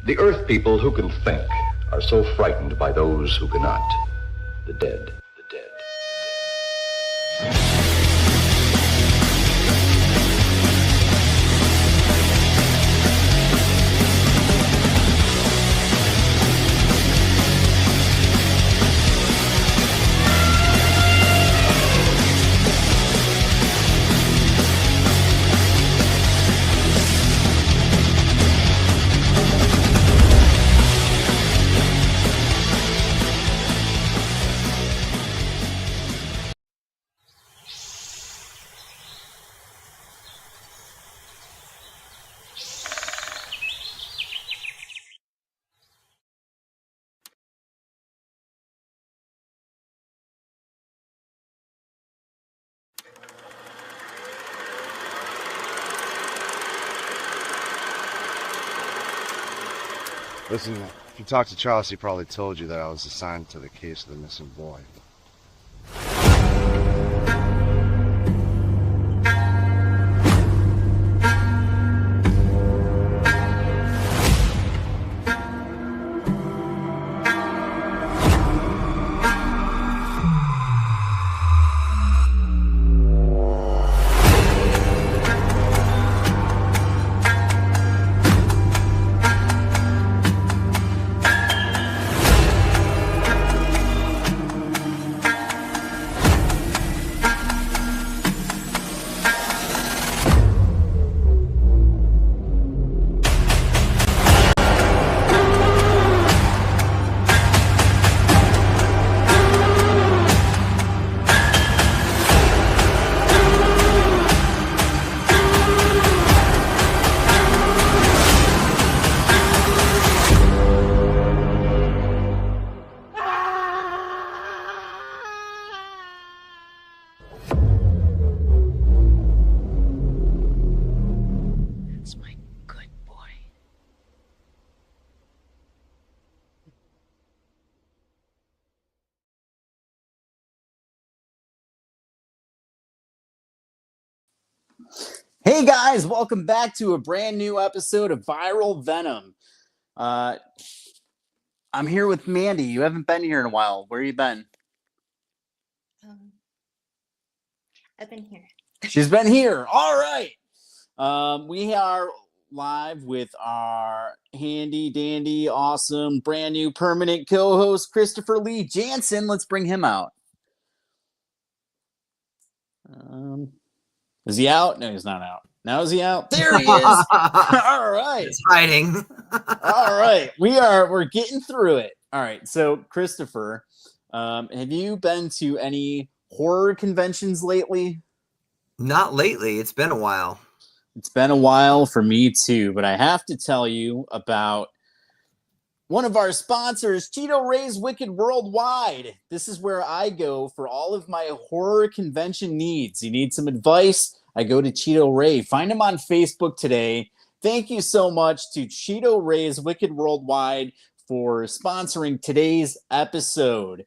The Earth people who can think are so frightened by those who cannot. The dead. The dead. Listen, if you talk to Charles, he probably told you that I was assigned to the case of the missing boy. Hey guys, welcome back to a brand new episode of Viral Venom. I'm here with Mandy. You haven't been here in a while. Where you been? I've been here. She's been here. All right. We are live with our handy dandy, awesome, brand new permanent co-host Christopher Lee Jansen. Let's bring him out. Is he out? No, he's not out. Now is he out? There he is. All right. It's hiding. All right. We're getting through it. All right. So, Christopher, have you been to any horror conventions lately? Not lately. It's been a while. It's been a while for me too, but I have to tell you about one of our sponsors, Cheeto Ray's Wicked Worldwide. This is where I go for all of my horror convention needs. You need some advice? I go to Cheeto Ray. Find him on Facebook today. Thank you so much to Cheeto Ray's Wicked Worldwide for sponsoring today's episode.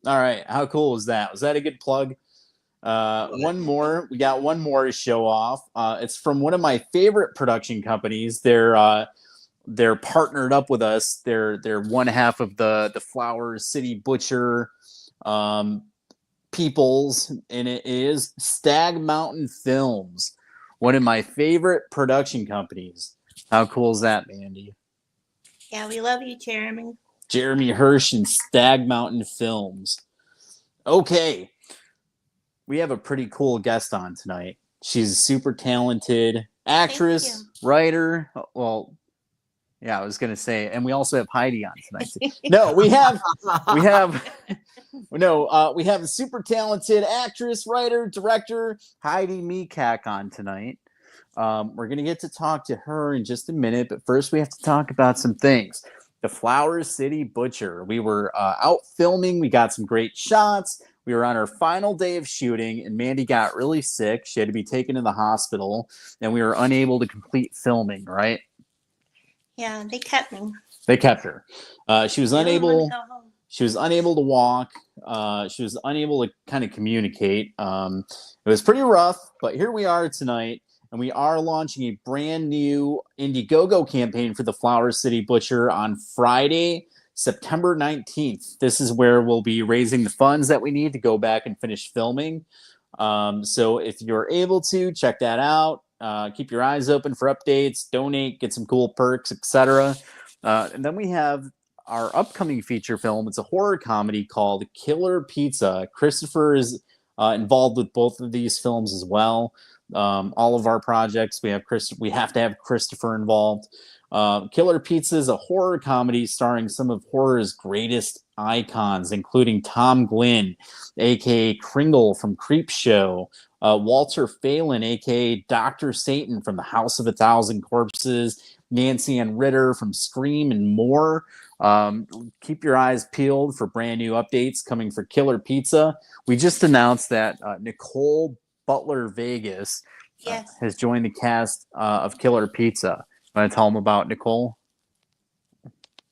All right. How cool was that? Was that a good plug? One more. We got one more to show off. It's from one of my favorite production companies. They're partnered up with us. They're one half of the Flower City Butcher peoples, and it is Stag Mountain Films, one of my favorite production companies. How cool is that, Mandy? Yeah, we love you, Jeremy. Jeremy Hirsch and Stag Mountain Films. Okay. We have a pretty cool guest on tonight. She's a super talented actress, writer. Well, yeah, I was going to say, and we also have Heidi on tonight. No, we have a super talented actress, writer, director, Heidi Mikac on tonight. We're going to get to talk to her in just a minute, but first we have to talk about some things. The Flower City Butcher. We were out filming. We got some great shots. We were on our final day of shooting, and Mandy got really sick. She had to be taken to the hospital, and we were unable to complete filming, right? Yeah, they kept me. They kept her. She was unable. Go home. She was unable to walk. She was unable to kind of communicate. It was pretty rough, but here we are tonight, And we are launching a brand new Indiegogo campaign for the Flower City Butcher on Friday, September 19th. This is where we'll be raising the funds that we need to go back and finish filming. So if you're able to, check that out. Keep your eyes open for updates, donate, get some cool perks, etc. And then we have our upcoming feature film. It's a horror comedy called Killer Pizza. Christopher is involved with both of these films as well. All of our projects, we have to have Christopher involved. Killer Pizza is a horror comedy starring some of horror's greatest icons, including Tom Glynn, aka Kringle from Creepshow, Walter Phelan, aka Dr. Satan from The House of a Thousand Corpses, Nancy Ann Ritter from Scream, and more. Keep your eyes peeled for brand new updates coming for Killer Pizza. We just announced that Nicole Butler Vegas has joined the cast of Killer Pizza. Want to tell them about Nicole?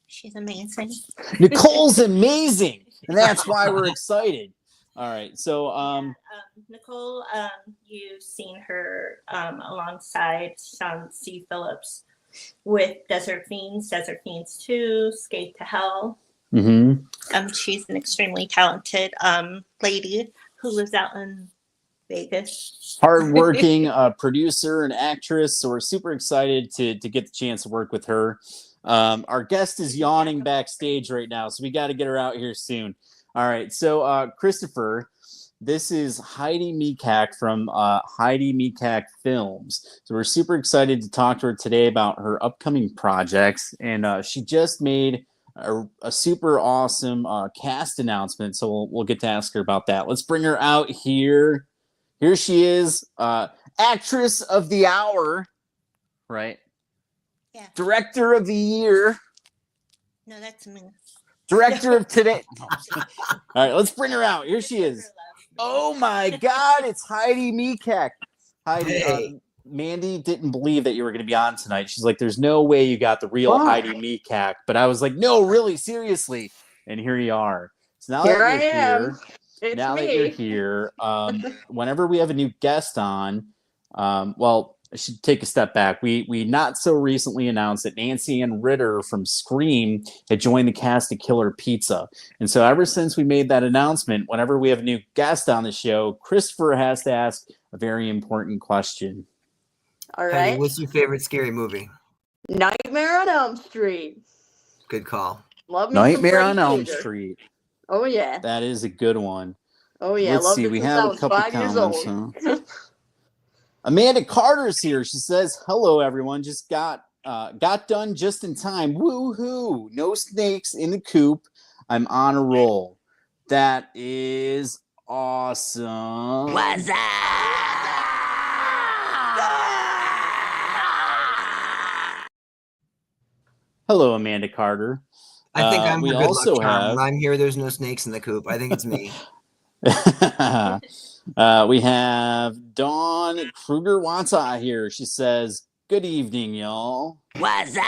She's amazing. Nicole's amazing, and that's why we're excited. All right, so Nicole, you've seen her alongside Sean C. Phillips with Desert Fiends 2, Skate to Hell. She's an extremely talented lady who lives out in Vegas. Hardworking producer and actress, so we're super excited to get the chance to work with her. Our guest is yawning backstage right now, so we got to get her out here soon. All right, so Christopher, this is Heidi Mikac from Heidi Mikac Films. So we're super excited to talk to her today about her upcoming projects, and she just made a super awesome cast announcement, so we'll get to ask her about that. Let's bring her out here. Here she is, actress of the hour, right? Yeah. Director of the year. No, that's me. Director of today. All right, let's bring her out. Here she is. Oh my God, it's Heidi Mikac. Heidi, Hey. Mandy didn't believe that you were going to be on tonight. She's like, there's no way you got the real Heidi Mikac. But I was like, no, really, seriously. And here you are. So now Here that you're I am. here, It's now me. that you're here, whenever we have a new guest on, well, I should take a step back. We not so recently announced that Nancy Ann Ritter from Scream had joined the cast of Killer Pizza. And so ever since we made that announcement, whenever we have a new guest on the show, Christopher has to ask a very important question. All Heidi, right. what's your favorite scary movie? Nightmare on Elm Street. Good call. Love me some Nightmare Freddy on Elm Krueger. Street. Oh yeah. That is a good one. Oh yeah. Let's Loved see. it We since have I a was couple 5 years comments. old. Huh? Amanda Carter's here. She says, hello, everyone. Just got done just in time. Woo-hoo. No snakes in the coop. I'm on a roll. That is awesome. What's up? Hello, Amanda Carter. I think I'm we the good also luck charm. have... When I'm here, there's no snakes in the coop. I think it's me. We have Dawn Kruger-Wanta here. She says, good evening, y'all. What's up?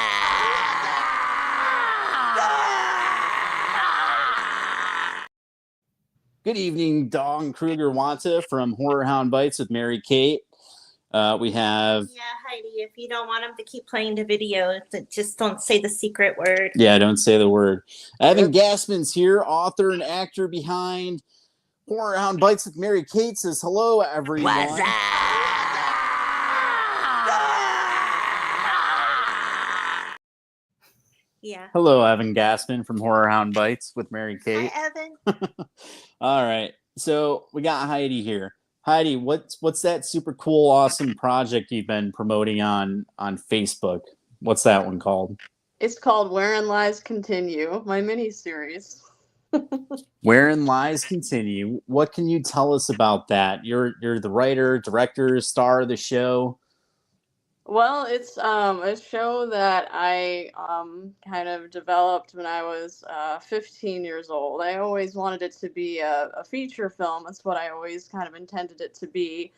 Good evening, Dawn Kruger-Wanta from Horror Hound Bites with Mary Kate. We have... Yeah, Heidi, if you don't want them to keep playing the video, just don't say the secret word. Yeah, don't say the word. Evan Gassman's here, author and actor behind Horror Hound Bites with Mary Kate, says hello, everyone. What's up? Yeah. Hello, Evan Gassman from Horror Hound Bites with Mary Kate. Hi, Evan. All right, so we got Heidi here. Heidi, what's that super cool, awesome project you've been promoting on Facebook? What's that one called? It's called Wherein Lies Continue, my mini-series. Wherein Lies Continue. What can you tell us about that? You're the writer, director, star of the show. Well, it's a show that I kind of developed when I was 15 years old. I always wanted it to be a feature film. That's what I always kind of intended it to be.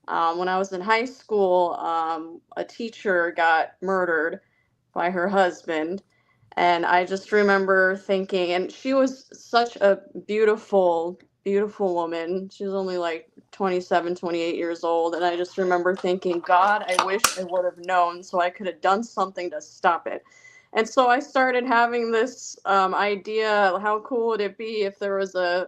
When I was in high school, a teacher got murdered by her husband. And I just remember thinking, and she was such a beautiful beautiful woman. She was only like 27, 28 years old. And I just remember thinking, God, I wish I would have known so I could have done something to stop it. And so I started having this idea, how cool would it be if there was a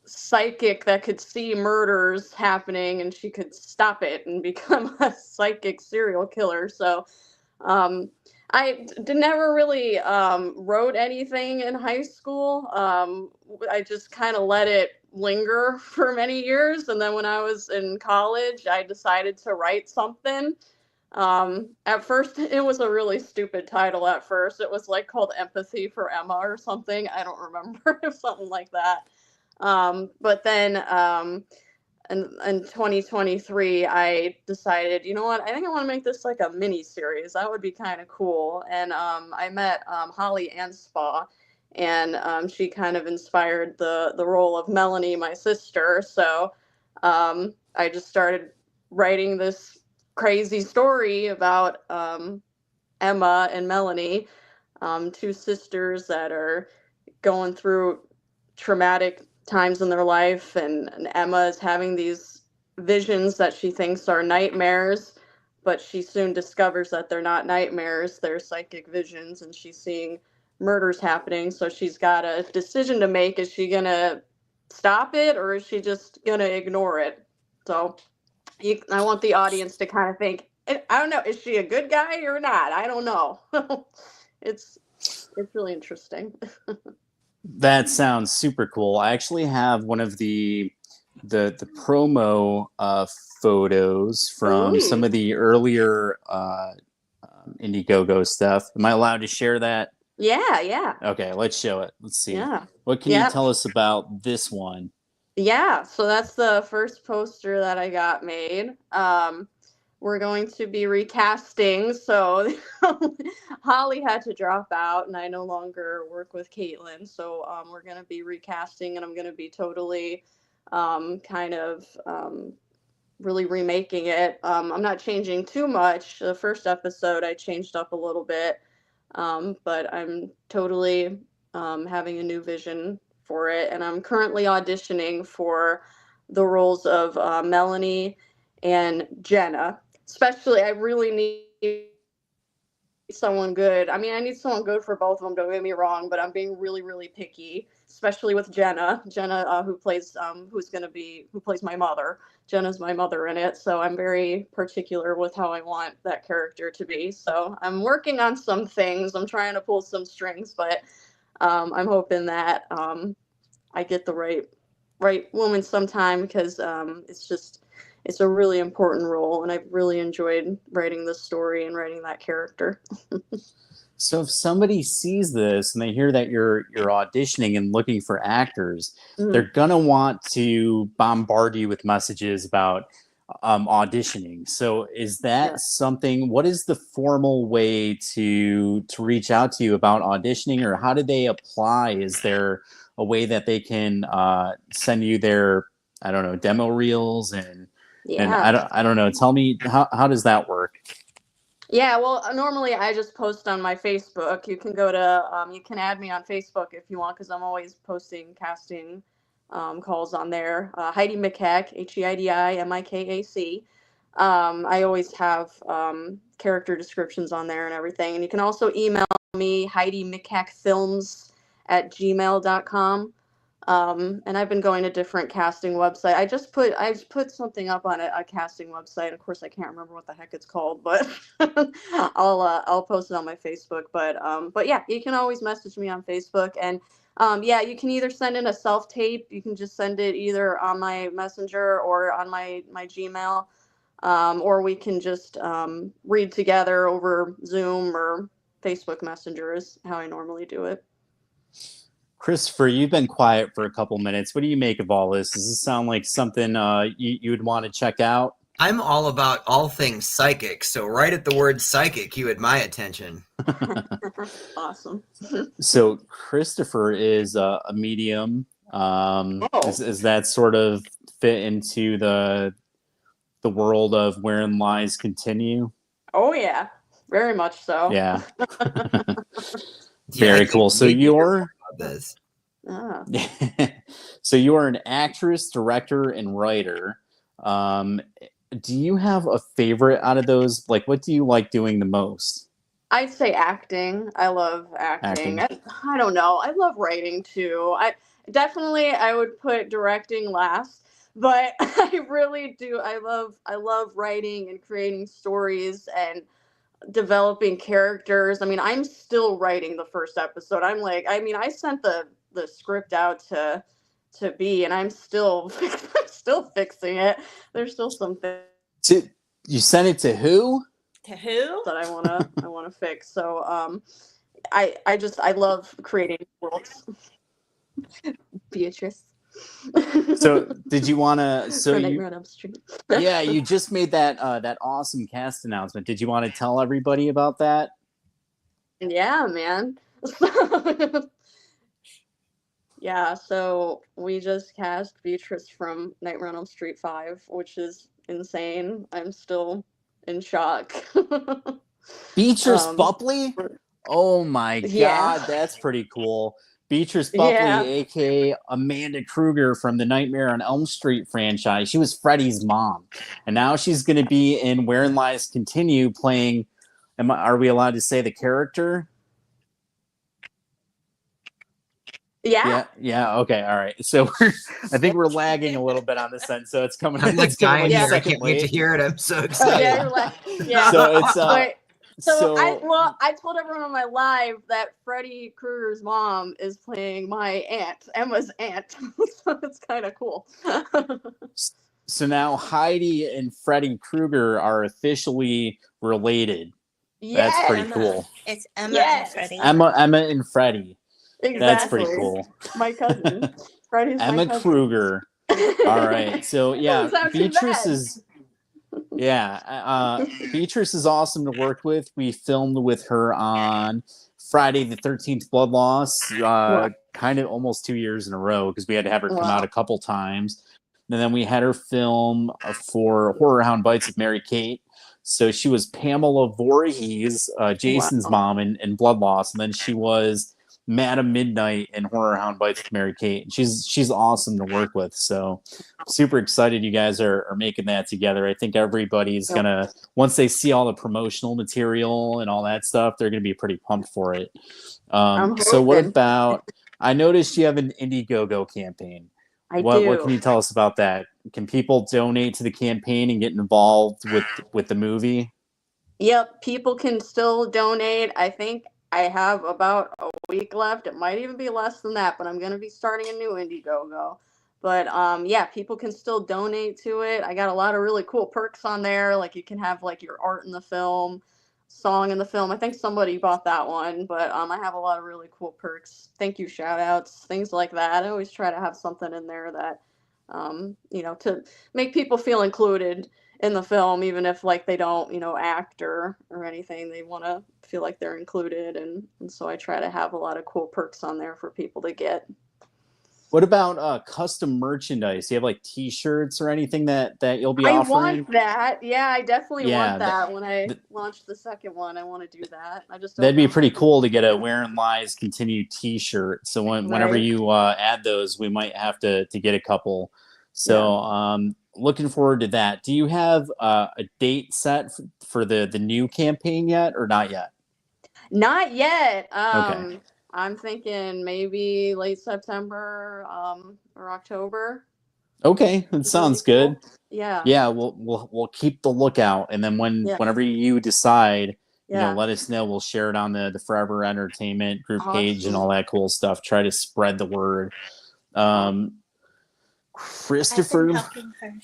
psychic that could see murders happening and she could stop it and become a psychic serial killer. So never really wrote anything in high school. I just kind of let it linger for many years. And then when I was in college, I decided to write something. At first, it was a really stupid title at first. It was like called Empathy for Emma or something. I don't remember. Something like that. But then in 2023, I decided, you know what, I think I want to make this like a mini series. That would be kind of cool. And I met Holly Anspaugh, and she kind of inspired the role of Melanie, my sister. So I just started writing this crazy story about Emma and Melanie, two sisters that are going through traumatic times in their life, and Emma is having these visions that she thinks are nightmares, but she soon discovers that they're not nightmares, they're psychic visions, and she's seeing murders happening. So she's got a decision to make. Is she gonna stop it, or is she just gonna ignore it? So I want the audience to kind of think, I don't know, is she a good guy or not? I don't know. It's really interesting. That sounds super cool. I actually have one of the promo photos from some of the earlier Indiegogo stuff. Am I allowed to share that? Yeah. Okay, let's show it. Let's see. Yeah. What can you tell us about this one? Yeah, so that's the first poster that I got made. We're going to be recasting, so Holly had to drop out, and I no longer work with Caitlin. So we're going to be recasting, and I'm going to be totally really remaking it. I'm not changing too much. The first episode I changed up a little bit, but I'm totally having a new vision for it, and I'm currently auditioning for the roles of Melanie and Jenna. Especially, I really need someone good. I mean, I need someone good for both of them, don't get me wrong, but I'm being really, really picky, especially with Jenna. Jenna, who plays my mother. Jenna's my mother in it, so I'm very particular with how I want that character to be. So I'm working on some things. I'm trying to pull some strings, but I'm hoping that I get the right woman sometime, because it's a really important role, and I've really enjoyed writing this story and writing that character. So if somebody sees this and they hear that you're auditioning and looking for actors, they're gonna want to bombard you with messages about auditioning. So is that something? What is the formal way to reach out to you about auditioning, or how do they apply? Is there a way that they can send you their, I don't know, demo reels and I don't know. Tell me, how does that work? Yeah, well, normally I just post on my Facebook. You can go to, you can add me on Facebook if you want, because I'm always posting casting calls on there. Heidi Mikac, HeidimIkac. I always have character descriptions on there and everything. And you can also email me, HeidiMikacFilms@gmail.com. And I've been going to different casting websites. I put something up on a casting website. Of course, I can't remember what the heck it's called, but I'll post it on my Facebook. But yeah, you can always message me on Facebook, and you can either send in a self tape. You can just send it either on my Messenger or on my Gmail, or we can just read together over Zoom or Facebook Messenger is how I normally do it. Christopher, you've been quiet for a couple minutes. What do you make of all this? Does this sound like something you would want to check out? I'm all about all things psychic, so right at the word psychic, you had my attention. Awesome. So Christopher is a medium. Is that sort of fit into the world of Wherein Lies Continue? Oh yeah, very much so. Yeah. Very cool. So you're this. Ah. So you are an actress, director, and writer. Do you have a favorite out of those? Like, what do you like doing the most? I'd say acting. I love acting. Acting. I don't know. I love writing too. I would put directing last, but I really do. I love writing and creating stories and developing characters. I mean, I'm still writing the first episode. I sent the script out to B, and I'm still I'm still fixing it. There's still some things You sent it to who? To who? that I wanna fix. So I love creating worlds. Beatrice. So did you want to? So For you, Nightmare on Elm Street. yeah, you just made that awesome cast announcement. Did you want to tell everybody about that? Yeah, man. Yeah, so we just cast Beatrice from Nightmare on Elm Street 5, which is insane. I'm still in shock. Beatrice Um, Bupley? Oh my Yeah. God, that's pretty cool. Beatrice Bupley, Yeah. aka Amanda Kruger from the Nightmare on Elm Street franchise. She was Freddy's mom, and now she's going to be in Wherein Lies Continue, playing. Are we allowed to say the character? Yeah. Yeah. Okay. All right. So I think we're lagging a little bit on this end, so it's coming. I'm like it's coming dying like a here. I second can't wait to late. hear it. I'm so excited. Yeah, you're like, yeah. So it's But- so I told everyone on my live that Freddy Krueger's mom is playing my aunt, Emma's aunt. So it's kind of cool. So now Heidi and Freddy Krueger are officially related. That's Yes. pretty cool. It's Emma Yes. and Freddie. Emma and Freddy. Exactly. That's pretty cool. My cousin. Freddy's my Emma cousin. Kruger. All right. So yeah, Doesn't sound too Beatrice bad. is Beatrice is awesome to work with. We filmed with her on Friday the 13th Blood Loss, kind of almost 2 years in a row because we had to have her come out a couple times. And then we had her film for Horror Hound Bites with Mary Kate. So she was Pamela Voorhees, Jason's mom in Blood Loss, and then she was Madam Midnight in Horror Hound Bites with Mary Kate. She's awesome to work with. So super excited you guys are making that together. I think everybody's gonna, once they see all the promotional material and all that stuff, they're gonna be pretty pumped for it. So what about? I noticed you have an Indiegogo campaign. I do. What can you tell us about that? Can people donate to the campaign and get involved with the movie? Yep, people can still donate. I think I have about a week left. It might even be less than that, but I'm going to be starting a new Indiegogo. But yeah, people can still donate to it. I got a lot of really cool perks on there. Like you can have like your art in the film, song in the film. I think somebody bought that one, but I have a lot of really cool perks. Thank you, shout outs, things like that. I always try to have something in there that, to make people feel included in the film, even if like they don't, act or anything. They want to feel like they're included, and so I try to have a lot of cool perks on there for people to get. What about custom merchandise? Do you have like T-shirts or anything that you'll be offering? I want that. Yeah, I definitely want that. When I launch the second one, I want to do that. That'd be pretty cool to get a Wherein Lies Continue T-shirt. So whenever you add those, we might have to get a couple. So looking forward to that. Do you have a date set for the new campaign yet, or not yet? Not yet. Okay. I'm thinking maybe late September or October. Okay, that sounds good. Yeah. Yeah, we'll keep the lookout, and then whenever you decide, let us know. We'll share it on the Forever Entertainment group page and all that cool stuff. Try to spread the word. Christopher,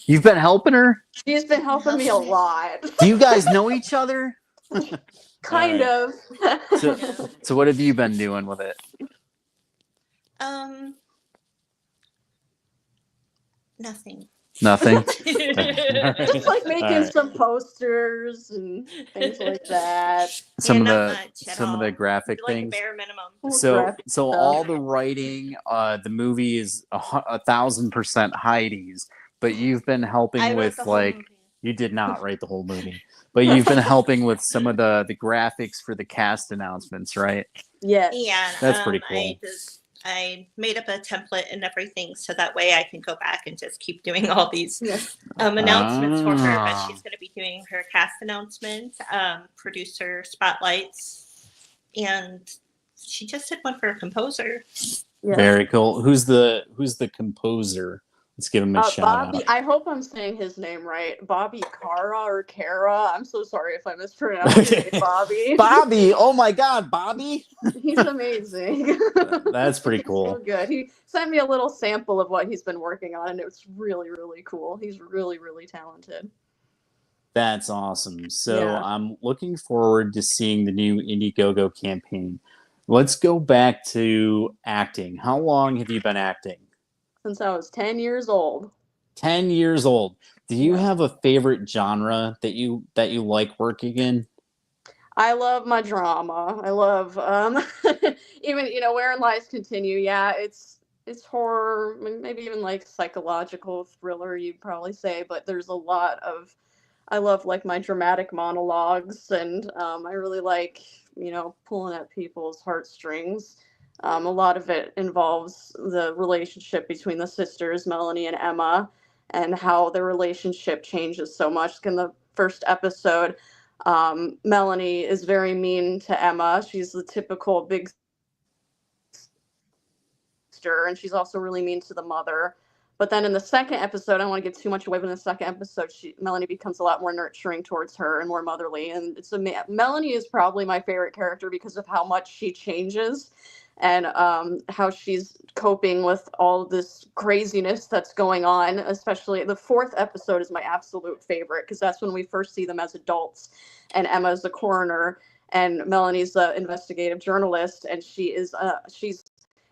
you've been helping her? She's been helping me a lot. Do you guys know each other? Kind of. So what have you been doing with it? Nothing. Nothing. Just like making some posters and things like that. Some of the graphic things. Bare minimum. So all the writing, the movie is 1,000% Heidi's, but you've been helping with like. You did not write the whole movie, but you've been helping with some of the graphics for the cast announcements, right? Yeah. Yeah. That's pretty cool. I just I made up a template and everything, so that way I can go back and just keep doing all these Yes. announcements for her. But she's going to be doing her cast announcement, producer spotlights, and she just did one for a composer. Yeah. Very cool. Who's the composer? Let's give him a shout Bobby, out. I hope I'm saying his name right. Bobby Cara or Kara. I'm so sorry if I mispronounced it. Bobby. Bobby. Oh my God, Bobby. He's amazing. That's pretty cool. So good. He sent me a little sample of what he's been working on, and it was really, really cool. He's really, really talented. That's awesome. So Yeah. I'm looking forward to seeing the new Indiegogo campaign. Let's go back to acting. How long have you been acting? Since I was 10 years old. 10 years old. Do you Yeah. have a favorite genre that you like working in? I love my drama. I love even Wherein Lies Continue. Yeah, it's horror, maybe even like psychological thriller, you'd probably say, but there's a lot of I love like my dramatic monologues, and I really like pulling at people's heartstrings. A lot of it involves the relationship between the sisters, Melanie and Emma, and how their relationship changes so much. In the first episode, Melanie is very mean to Emma. She's the typical big sister, and she's also really mean to the mother. But then in the second episode, I don't want to give too much away, but in the second episode, Melanie becomes a lot more nurturing towards her and more motherly. And Melanie is probably my favorite character because of how much she changes and how she's coping with all this craziness that's going on. Especially the fourth episode is my absolute favorite because that's when we first see them as adults, and Emma's the coroner and Melanie's the investigative journalist, and she's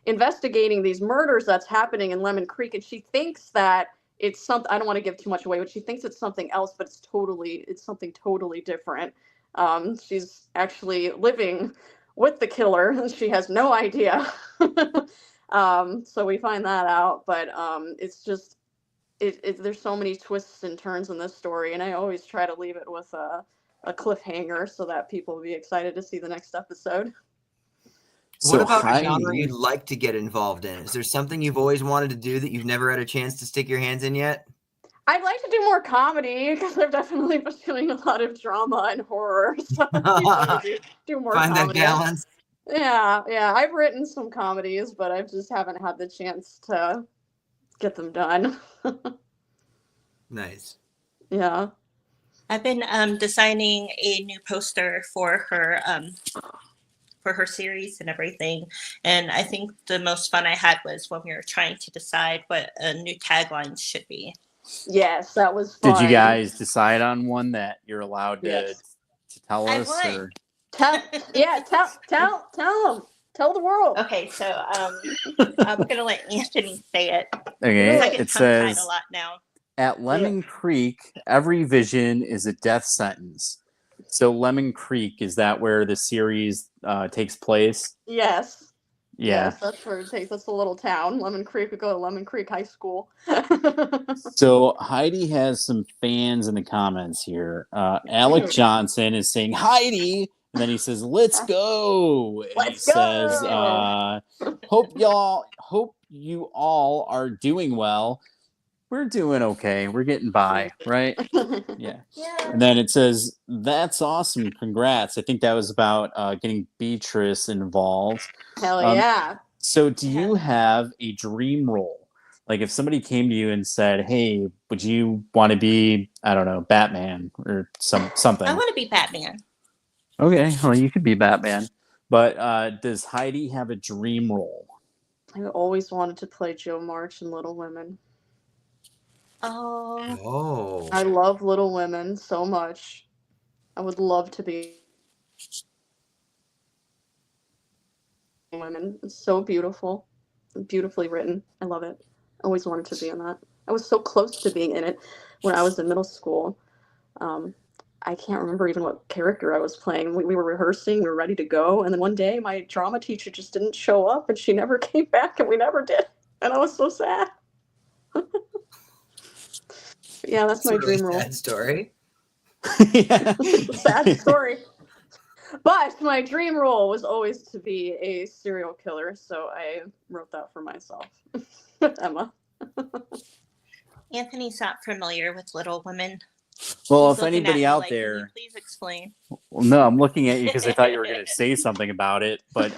investigating these murders that's happening in Lemon Creek, and she thinks that it's something. I don't want to give too much away, but she thinks it's something else, but it's something totally different. She's actually living with the killer, and she has no idea. So we find that out, but it's just there's so many twists and turns in this story, and I always try to leave it with a cliffhanger so that people will be excited to see the next episode. What about a Heidi, genre you'd like to get involved in? Is there something you've always wanted to do that you've never had a chance to stick your hands in yet? I'd like to do more comedy because I've definitely been doing a lot of drama and horror. So do more Find comedy. that balance. Yeah. I've written some comedies, but I just haven't had the chance to get them done. Nice. Yeah. I've been designing a new poster for her series and everything. And I think the most fun I had was when we were trying to decide what a new tagline should be. Yes, that was fun. did you guys decide on one that you're allowed to, Yes. to tell I us? would. Or? Tell them. Tell the world. Okay, so I'm going to let Anthony say it. Okay, I get it tongue-tied says, a lot now. at Lemon Creek, every vision is a death sentence. So Lemon Creek, is that where the series takes place? Yes. Yeah. Yes, that's where it takes us, a little town. Lemon Creek. We go to Lemon Creek High School. So Heidi has some fans in the comments here. Alec Johnson is saying, Heidi, and then he says, let's go. And Let's he go. says, hope you all are doing well. We're doing okay. We're getting by, right? Yeah. And then it says, that's awesome. Congrats. I think that was about getting Beatrice involved. Hell yeah. So do you have a dream role? Like if somebody came to you and said, hey, would you want to be, I don't know, Batman or something? I want to be Batman. Okay, well, you could be Batman. But does Heidi have a dream role? I always wanted to play Jo March in Little Women. Oh. I love Little Women so much. I would love to be Women. It's so beautiful. Beautifully written. I love it. I always wanted to be in that. I was so close to being in it when I was in middle school. I can't remember even what character I was playing. We were rehearsing, we were ready to go, and then one day my drama teacher just didn't show up, and she never came back, and we never did. And I was so sad. Yeah, that's my dream role. Sad story. Yeah. Sad story. But my dream role was always to be a serial killer, so I wrote that for myself with Emma. Anthony's not familiar with Little Women. Well, He's if looking anybody at me out like, "Can you there, please explain." well, no, I'm looking at you because I thought you were going to say something about it. But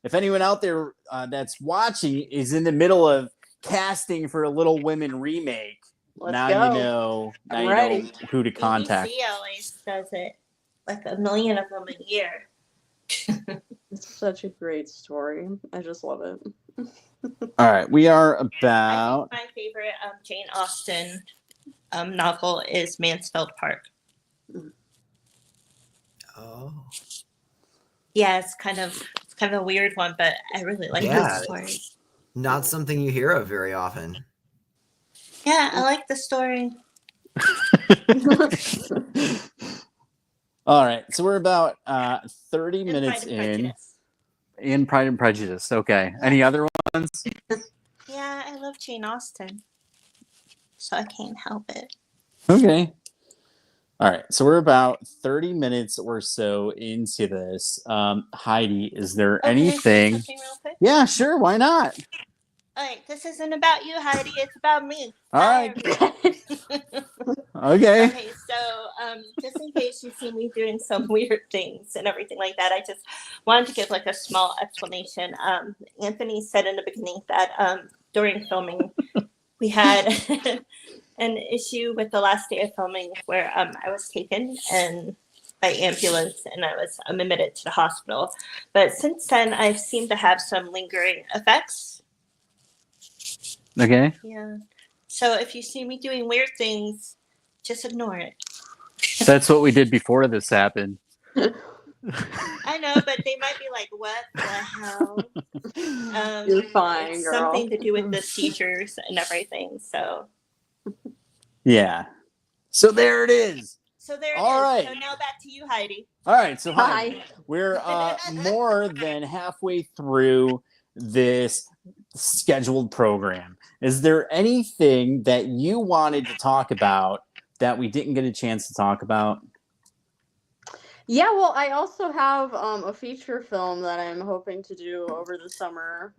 if anyone out there that's watching is in the middle of casting for a Little Women remake, Let's go. You know, now I'm you ready. know who to contact. BBC always does it, like 1 million of them a year. It's such a great story. I just love it. All right, we are I about. think my favorite Jane Austen novel is Mansfield Park. Oh. Yeah, it's kind of a weird one, but I really like Yeah. the story. Not something you hear of very often. Yeah, I like the story. All right, so we're about 30 And minutes Pride and in. Prejudice. In Pride and Prejudice. Okay. Any other ones? Yeah, I love Jane Austen, so I can't help it. Okay. All right. So we're about 30 minutes or so into this. Heidi, is there Oh, can I say anything? something real quick? Yeah, sure. Why not? All right, this isn't about you, Heidi. It's about me. All Hi, right. everyone. Okay. Okay, so just in case you see me doing some weird things and everything like that, I just wanted to give like a small explanation. Anthony said in the beginning that during filming we had an issue with the last day of filming where I was taken and by ambulance and I was admitted to the hospital. But since then, I've seemed to have some lingering effects. Okay. Yeah. So if you see me doing weird things, just ignore it. That's what we did before this happened. I know, but they might be like, "What the hell?" You're fine, it's girl. something to do with the seizures and everything. So Yeah. So there it is. So there it All is. right. So now back to you, Heidi. All right. So Heidi, Hi. we're more than halfway through this scheduled program. Is there anything that you wanted to talk about that we didn't get a chance to talk about? Yeah, well, I also have a feature film that I'm hoping to do over the summer.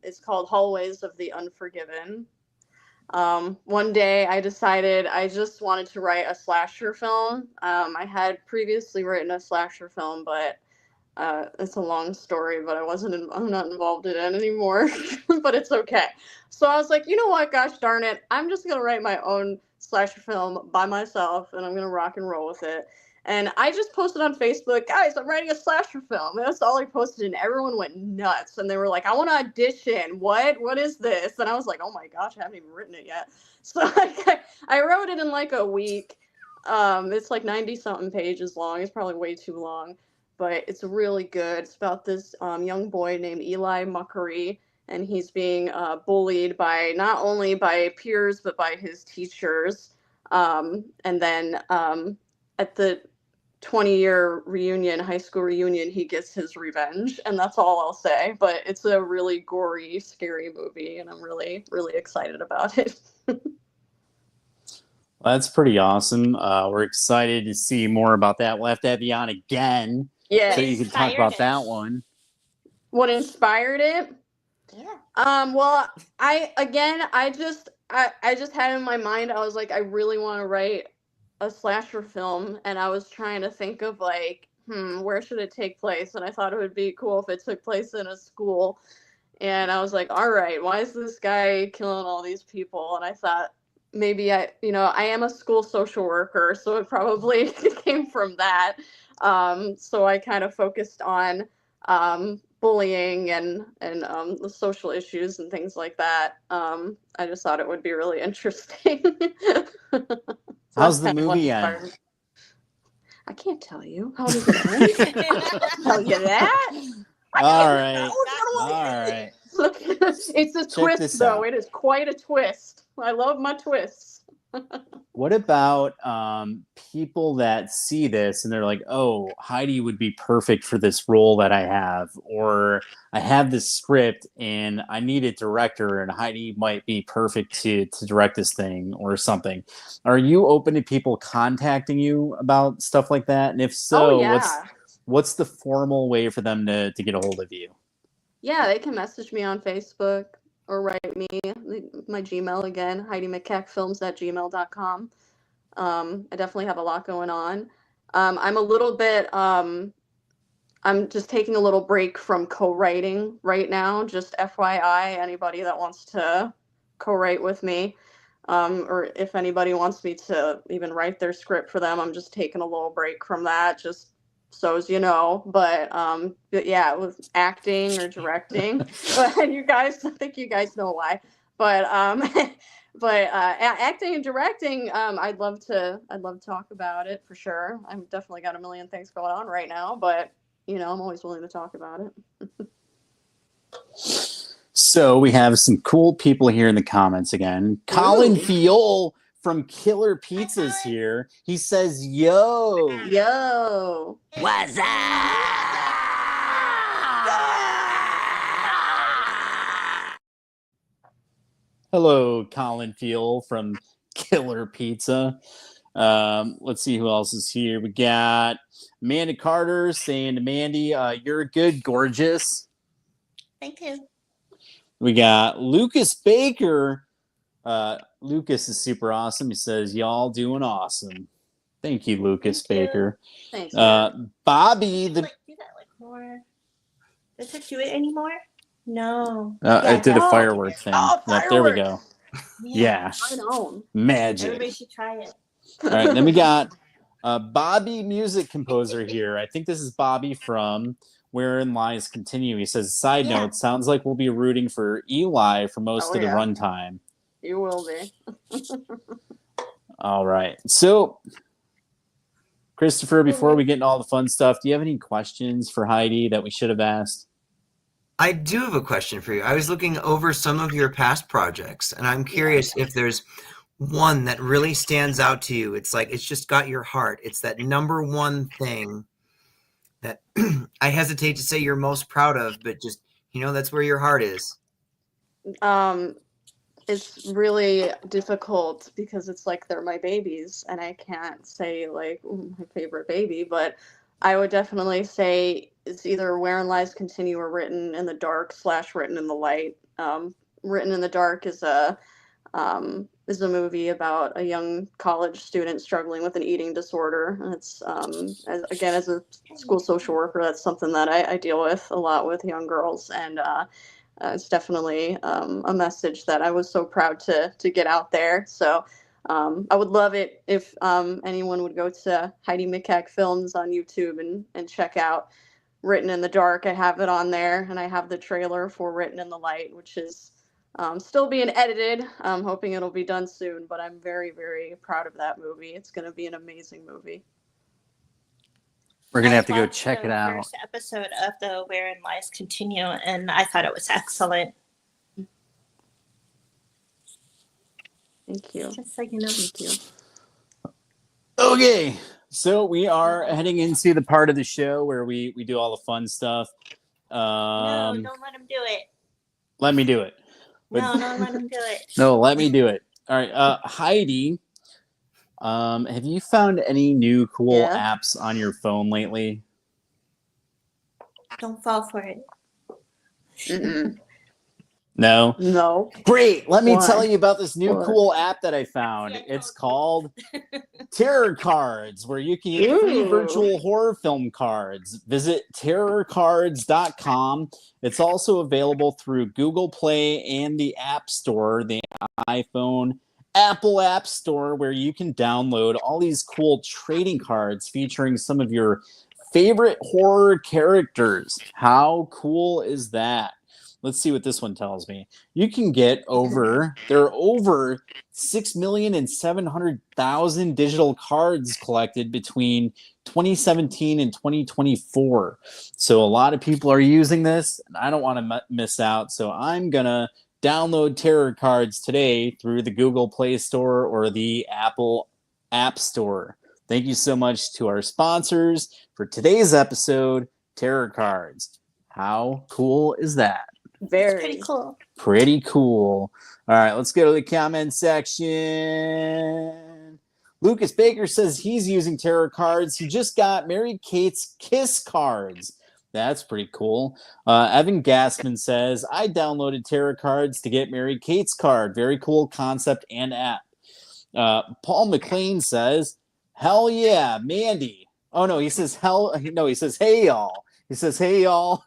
It's called Hallways of the Unforgiven. One day I decided I just wanted to write a slasher film. I had previously written a slasher film, but it's a long story, but I'm not involved in it anymore, but it's okay. So I was like, you know what, gosh darn it, I'm just going to write my own slasher film by myself, and I'm going to rock and roll with it. And I just posted on Facebook, guys, I'm writing a slasher film. And that's all I posted, and everyone went nuts. And they were like, I want to audition. What is this? And I was like, oh my gosh, I haven't even written it yet. So I wrote it in like a week. It's like 90-something pages long. It's probably way too long, but it's really good. It's about this young boy named Eli Muckery, and he's being bullied by not only by peers, but by his teachers. And then at the 20-year reunion, high school reunion, he gets his revenge, and that's all I'll say. But it's a really gory, scary movie, and I'm really, really excited about it. Well, that's pretty awesome. We're excited to see more about that. We'll have to have you on again, Yeah. so you can talk about that one. What inspired it? Yeah. Well, I just had in my mind, I was like, I really want to write a slasher film, and I was trying to think of like, where should it take place? And I thought it would be cool if it took place in a school. And I was like, all right, why is this guy killing all these people? And I thought maybe I am a school social worker, so it probably came from that. So I kind of focused on bullying and the social issues and things like that. I just thought it would be really interesting. So How's the that's kind of what movie inspired end? me. I can't tell you. How does it end? I can't tell you that. All right. It's a Check twist, this though. out. It is quite a twist. I love my twists. What about people that see this and they're like, oh, Heidi would be perfect for this role that I have, or I have this script and I need a director and Heidi might be perfect to direct this thing or something. Are you open to people contacting you about stuff like that? And if so, Oh, yeah. what's the formal way for them to get a hold of you? Yeah, they can message me on Facebook or write me. My Gmail again, HeidiMicacFilms@gmail.com. I definitely have a lot going on. I'm a little bit. I'm just taking a little break from co-writing right now. Just FYI, anybody that wants to co-write with me, or if anybody wants me to even write their script for them, I'm just taking a little break from that, just so as you know. But yeah, with acting or directing, but you guys, I think you guys know why. But acting and directing, I'd love to talk about it for sure. I've definitely got a million things going on right now, but I'm always willing to talk about it. So we have some cool people here in the comments again. Colin Fiol from Killer Pizzas here. He says, yo. What's up? Hello, Colin Fiol from Killer Pizza. Let's see who else is here. We got Amanda Carter saying to Mandy, you're good, gorgeous. Thank you. We got Lucas Baker. Lucas is super awesome. He says, y'all doing awesome. Thank you, Lucas Baker. Thanks. Bobby. Do that like more. Does it do it anymore? No. I did a firework thing. Fireworks. There we go. Yeah. I know. Magic. Everybody should try it. All right, then we got Bobby, music composer here. I think this is Bobby from Wherein Lies Continue. He says, side note, sounds like we'll be rooting for Eli for most of the runtime. You will be. All right. So, Christopher, before we get into all the fun stuff, do you have any questions for Heidi that we should have asked? I do have a question for you. I was looking over some of your past projects, and I'm curious if there's one that really stands out to you. It's like it's just got your heart. It's that number one thing that I hesitate to say you're most proud of, but just that's where your heart is. It's really difficult because it's like they're my babies, and I can't say like my favorite baby, but I would definitely say it's either Wherein Lies Continue or Written in the Dark / Written in the Light. Written in the Dark is a movie about a young college student struggling with an eating disorder. And it's as a school social worker, that's something that I deal with a lot with young girls, and it's definitely a message that I was so proud to get out there. So I would love it if anyone would go to Heidi Mikac Films on YouTube and check out Written in the Dark. I have it on there, and I have the trailer for Written in the Light, which is still being edited. I'm hoping it'll be done soon, but I'm very, very proud of that movie. It's going to be an amazing movie. We're going to have to go check it out. First episode of the Wherein Lies Continue, and I thought it was excellent. Thank you. Just so you know. Thank you. Okay, so we are heading into the part of the show where we do all the fun stuff. No, don't let him do it. Let me do it. No, don't let him do it. No, let me do it. All right, Heidi, have you found any new cool apps on your phone lately? Don't fall for it. Mm-mm. No? No. Great. Let me tell you about this new cool app that I found. It's called Terror Cards, where you can get free virtual horror film cards. Visit terrorcards.com. It's also available through Google Play and the App Store, the iPhone, Apple App Store, where you can download all these cool trading cards featuring some of your favorite horror characters. How cool is that? Let's see what this one tells me. You can get there are over 6,700,000 digital cards collected between 2017 and 2024. So a lot of people are using this, and I don't want to miss out. So I'm going to download Terror Cards today through the Google Play Store or the Apple App Store. Thank you so much to our sponsors for today's episode, Terror Cards. How cool is that? Very pretty cool. Pretty cool. All right, let's go to the comment section. Lucas Baker says he's using tarot cards. He just got Mary Kate's Kiss cards. That's pretty cool. Evan Gassman says, I downloaded tarot cards to get Mary Kate's card. Very cool concept and app. Paul McLean says, hell yeah, Mandy. Oh, no, he says, he says, hey, y'all. He says, hey, y'all.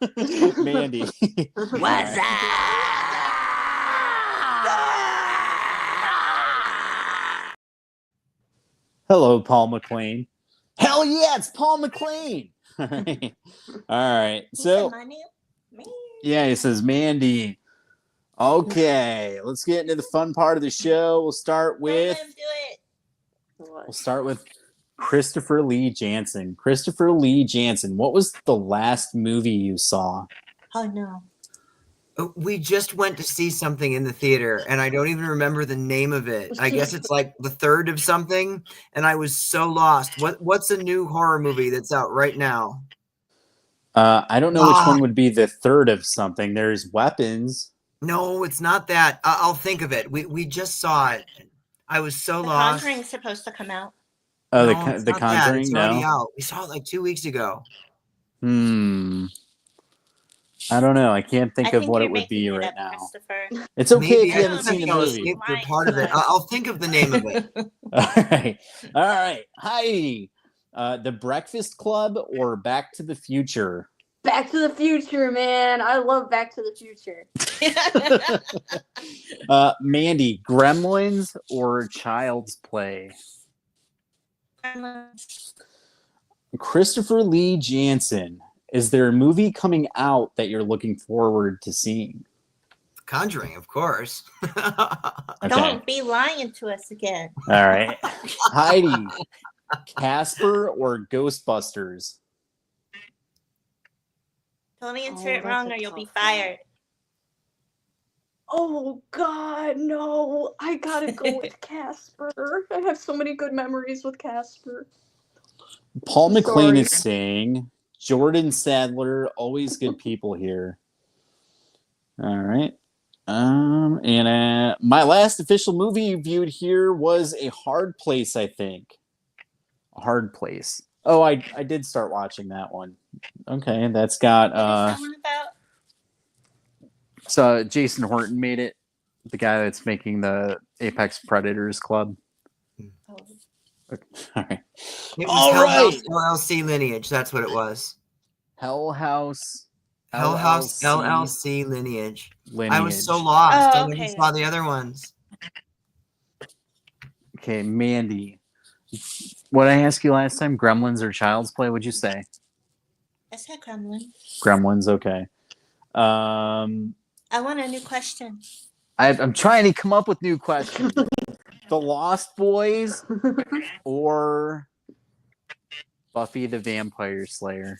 Mandy. What's up? Hello, Paul McLean. Hell yeah, it's Paul McLean. All right. All right. So, yeah, he says, Mandy. Okay, let's get into the fun part of the show. We'll start with Christopher Lee Jansen. Christopher Lee Jansen, what was the last movie you saw? Oh, no. We just went to see something in the theater, and I don't even remember the name of it. I guess it's like the third of something, and I was so lost. What's a new horror movie that's out right now? I don't know which one would be the third of something. There's Weapons. No, it's not that. I'll think of it. We just saw it. I was so lost. The Conjuring's supposed to come out. Oh, No, the Conjuring? It's already out. We saw it like 2 weeks ago. I don't know. I can't think of what it would be right now. It's okay Maybe if you haven't seen the movie. For part of it. I'll think of the name of it. All right. Heidi, The Breakfast Club or Back to the Future? Back to the Future, man. I love Back to the Future. Mandy, Gremlins or Child's Play? Christopher Lee Jansen, is there a movie coming out that you're looking forward to seeing? Conjuring, of course. Okay. Don't be lying to us again. All right. Heidi, Casper or Ghostbusters? Don't answer it wrong or you'll be fired. Oh, God, no. I gotta go with Casper. I have so many good memories with Casper. Paul McLean is saying, Jordan Sadler, always good people here. All right. And my last official movie you viewed here was A Hard Place, I think. A Hard Place. Oh, I did start watching that one. Okay, that's got What is that one about? So Jason Horton made it, the guy that's making the Apex Predators Club. Oh. Okay. All right. It was LLC Lineage. That's what it was. Hell House LLC Lineage. I was so lost. I never saw the other ones. Okay, Mandy. What I asked you last time, Gremlins or Child's Play, would you say? I said Gremlin. Gremlins, okay. I want a new question. I'm trying to come up with new questions. The Lost Boys or Buffy the Vampire Slayer?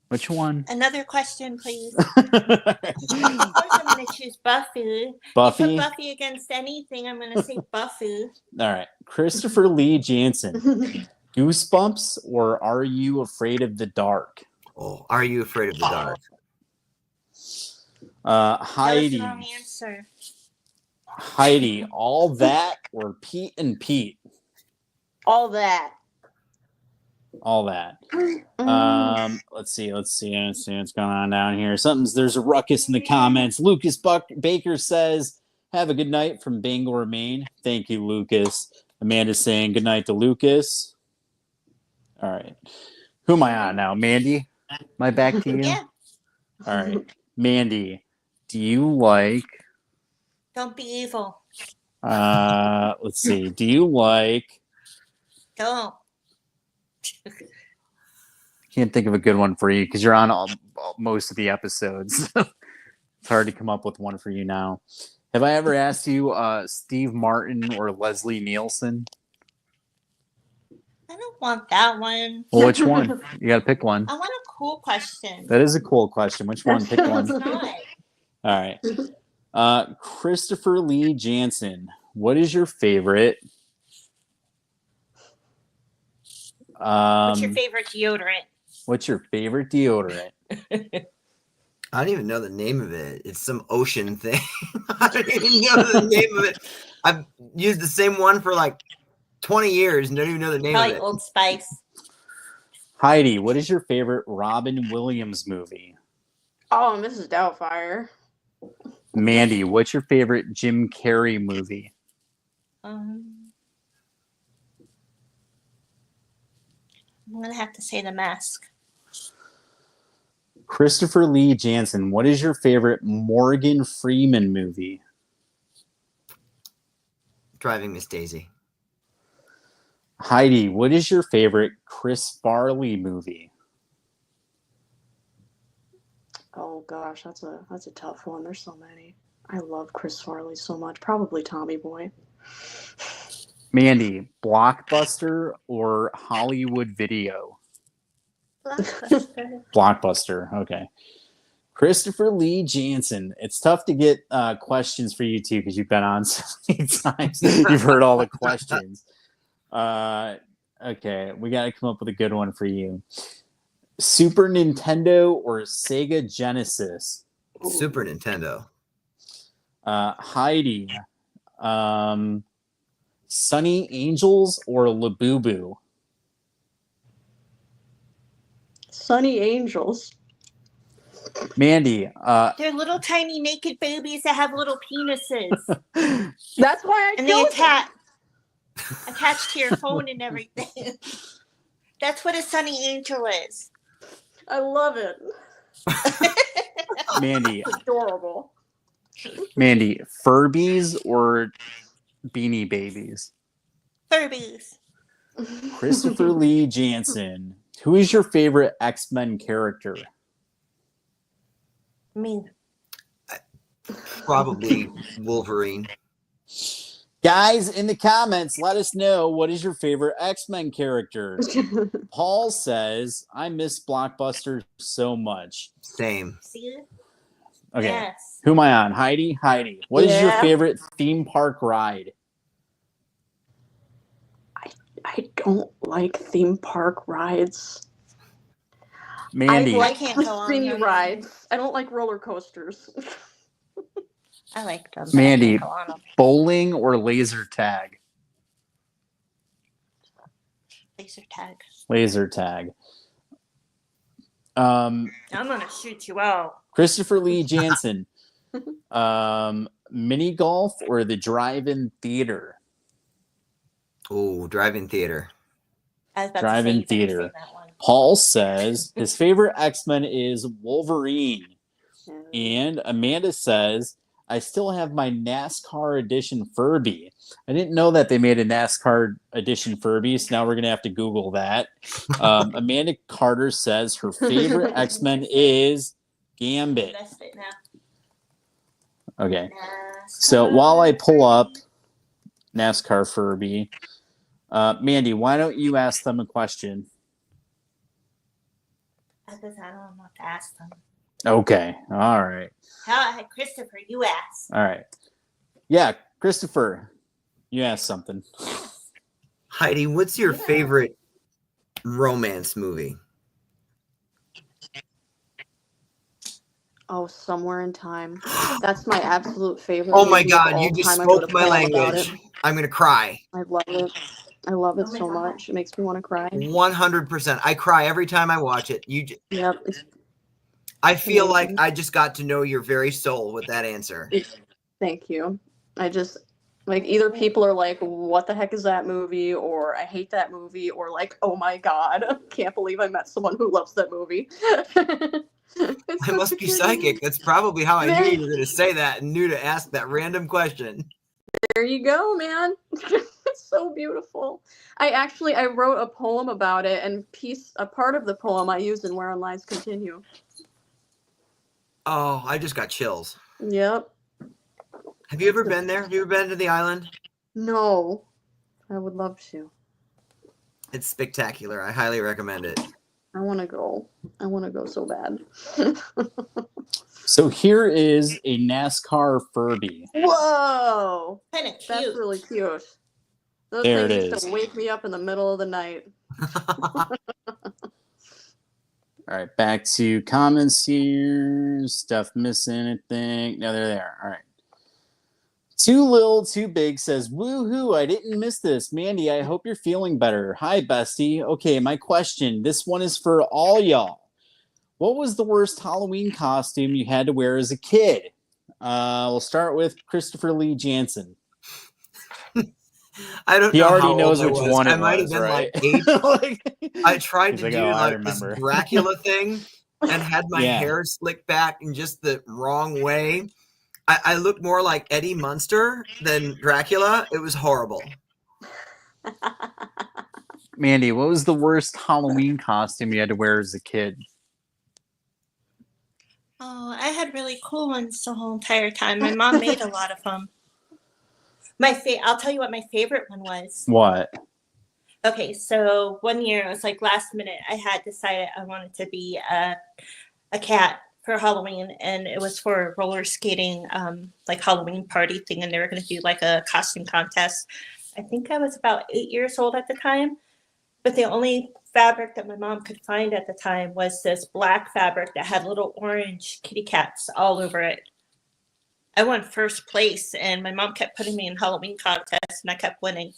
Which one? Another question, please. Of course, I'm going to choose Buffy. Buffy? You put Buffy against anything, I'm going to say Buffy. All right. Christopher Lee Jansen. Goosebumps or Are You Afraid of the Dark? Oh, Are You Afraid of the Dark? Heidi. That was the wrong answer. Heidi, All That or Pete and Pete? All That. All That. Let's see what's going on down here. There's a ruckus in the comments. Lucas Baker says, have a good night from Bangor, Maine. Thank you, Lucas. Amanda's saying good night to Lucas. All right. Who am I on now? Mandy? Am I back to you? Yeah. All right. Mandy, do you like... Don't be evil. Let's see. Do you like... Don't. Can't think of a good one for you because you're on most of the episodes. It's hard to come up with one for you now. Have I ever asked you Steve Martin or Leslie Nielsen? I don't want that one. Well, which one? You got to pick one. I want a cool question. That is a cool question. Which one? Pick one. It's not. All right. Christopher Lee Jansen. What is your favorite? What's your favorite deodorant? What's your favorite deodorant? I don't even know the name of it. It's some ocean thing. I don't even know the name of it. I've used the same one for like 20 years and don't even know the name Probably of it. Old Spice. Heidi, what is your favorite Robin Williams movie? Oh, Mrs. Doubtfire. Mandy, what's your favorite Jim Carrey movie? I'm gonna have to say The Mask. Christopher Lee Jansen, what is your favorite Morgan Freeman movie? Driving Miss Daisy. Heidi, what is your favorite Chris Farley movie? Oh gosh, that's a tough one. There's so many. I love Chris Farley so much. Probably Tommy Boy. Mandy, Blockbuster or Hollywood Video? Blockbuster. Blockbuster. Okay. Christopher Lee Jansen. It's tough to get questions for you too because you've been on so many times. You've heard all the questions. Okay, we got to come up with a good one for you. Super Nintendo or Sega Genesis? Super Nintendo. Heidi, Sunny Angels or Labubu? Sunny Angels. Mandy, They're little tiny naked babies that have little penises. That's why I And they chose it. attached to your phone and everything. That's what a sunny angel is. I love it. Mandy, It's adorable. Mandy, Furbies or Beanie Babies? Furbies. Christopher Lee Jansen, who is your favorite X-Men character? Me. Probably Wolverine. Guys, in the comments, let us know what is your favorite X-Men character. Paul says, I miss Blockbuster so much. Same. See? Okay. Yes. Who am I on? Heidi? Heidi. What is your Yeah. favorite theme park ride? I don't like theme park rides. Mandy. I like can't go on spinny them. rides. I don't like roller coasters. I like them. Mandy, but I can't go on them. bowling or laser tag? Laser tag. Laser tag. I'm gonna shoot you out. Christopher Lee Jansen. Mini golf or the drive-in theater? Oh, drive-in theater. I was about Drive-in to say you better theater. say that one. Paul says his favorite X-Men is Wolverine. And Amanda says, I still have my NASCAR edition Furby. I didn't know that they made a NASCAR edition Furby, so now we're going to have to Google that. Amanda Carter says her favorite X-Men is Gambit. Invest it now. Okay. NASCAR. So while I pull up NASCAR Furby, Mandy, why don't you ask them a question? Because I don't know what to ask them. Okay. All right. Christopher, you ask. All right. Yeah, Christopher, you asked something. Heidi, what's your favorite romance movie? Oh, Somewhere in Time. That's my absolute favorite. Oh my movie of God, all you just time. I go to spoke my poem about language. it. I'm going to cry. I love it. I love it Oh my so God. much. It makes me want to cry. 100%. I cry every time I watch it. Yep. I feel like amazing. I just got to know your very soul with that answer. Thank you. I just like either people are like, what the heck is that movie? Or I hate that movie. Or like, oh my God, can't believe I met someone who loves that movie. I must be psychic. That's probably how I knew you were going to say that and knew to ask that random question. There you go, man. It's so beautiful. I wrote a poem about it, and a part of the poem I used in Wherein Lies Continue. Oh, I just got chills. Yep. Have you ever been there? Have you ever been to the island? No, I would love to. It's spectacular. I highly recommend it. I want to go. I want to go so bad. So here is a NASCAR Furby. Whoa, Kind of cute. that's really cute. Those There things it used to is. wake me up in the middle of the night. All right, back to comments here. Stuff missing, I think. No, they're there. All right. Too Little, Too Big says, woohoo, I didn't miss this. Mandy, I hope you're feeling better. Hi, bestie. Okay, my question. This one is for all y'all. What was the worst Halloween costume you had to wear as a kid? We'll start with Christopher Lee Jansen. I don't He know already how knows old I which was. one I it might have was, been right? like 8. I tried He's to like, do oh, I like this remember. Dracula thing and had my Yeah. hair slicked back in just the wrong way. I looked more like Eddie Munster than Dracula. It was horrible. Mandy, what was the worst Halloween costume you had to wear as a kid? Oh, I had really cool ones the whole entire time. My mom made a lot of them. I'll tell you what my favorite one was. What? Okay, so one year it was like last minute. I had decided I wanted to be a cat for Halloween, and it was for a roller skating like Halloween party thing, and they were going to do like a costume contest. I think I was about 8 years old at the time, but the only fabric that my mom could find at the time was this black fabric that had little orange kitty cats all over it. I won first place, and my mom kept putting me in Halloween contests, and I kept winning.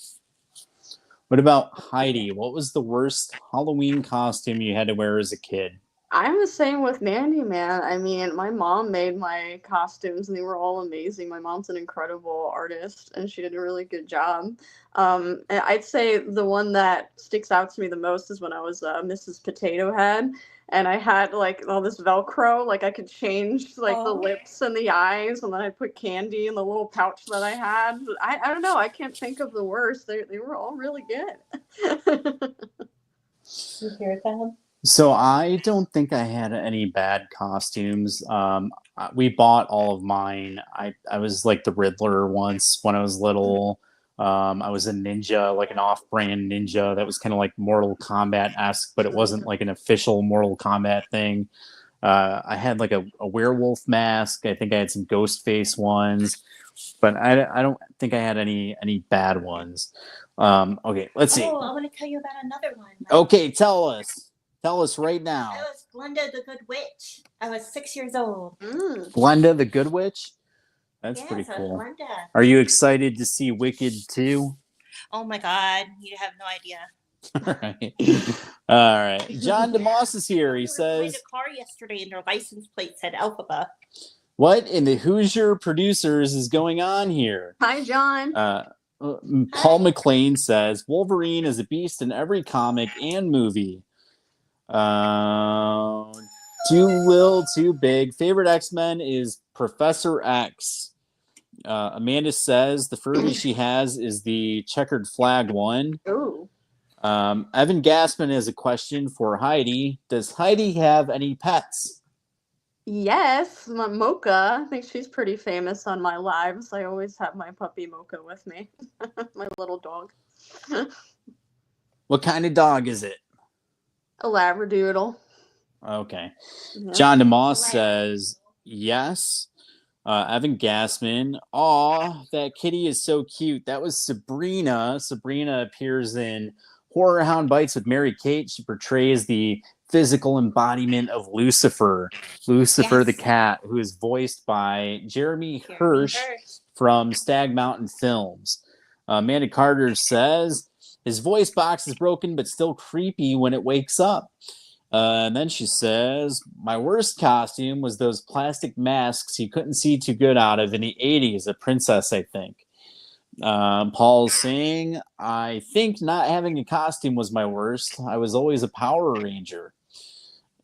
What about Heidi? What was the worst Halloween costume you had to wear as a kid? I'm the same with Mandy, man. I mean, my mom made my costumes and they were all amazing. My mom's an incredible artist and she did a really good job. And I'd say the one that sticks out to me the most is when I was Mrs. Potato Head and I had like all this Velcro, like I could change like the lips and the eyes, and then I put candy in the little pouch that I had. I don't know. I can't think of the worst. They were all really good. You hear that? So I don't think I had any bad costumes. We bought all of mine. I was like the Riddler once when I was little. I was a ninja, like an off-brand ninja that was kind of like Mortal Kombat-esque, but it wasn't like an official Mortal Kombat thing. I had like a werewolf mask. I think I had some ghost face ones, but I don't think I had any bad ones. Okay, let's see. Oh, I want to tell you about another one. Okay, tell us. Tell us right now. I was Glenda the Good Witch. I was 6 years old. Glenda the Good Witch? That's Yes, pretty I was cool. Glenda. Are you excited to see Wicked 2? Oh my God, you have no idea. All right. John DeMoss is here. He We says, a car yesterday and their license plate said Alphaba. what in the Hoosier Producers is going on here? Hi, John. Paul McLean says, Wolverine is a beast in every comic and movie. Too little, too big. Favorite X-Men is Professor X. Amanda says the Furby she has is the checkered flag one. Ooh. Evan Gassman has a question for Heidi. Does Heidi have any pets? Yes, my Mocha. I think she's pretty famous on my lives. I always have my puppy Mocha with me. My little dog. What kind of dog is it? A Labradoodle. Okay. Yeah. John DeMoss says yes. Evan Gassman. Aw, that kitty is so cute. That was Sabrina. Sabrina appears in Horror Hound Bites with Mary Kate. She portrays the physical embodiment of Lucifer. Lucifer the cat, who is voiced by Jeremy Hirsch from Stag Mountain Films. Amanda Carter says his voice box is broken but still creepy when it wakes up. And then she says, my worst costume was those plastic masks you couldn't see too good out of in the 80s, a princess, I think. Paul's saying, I think not having a costume was my worst. I was always a Power Ranger.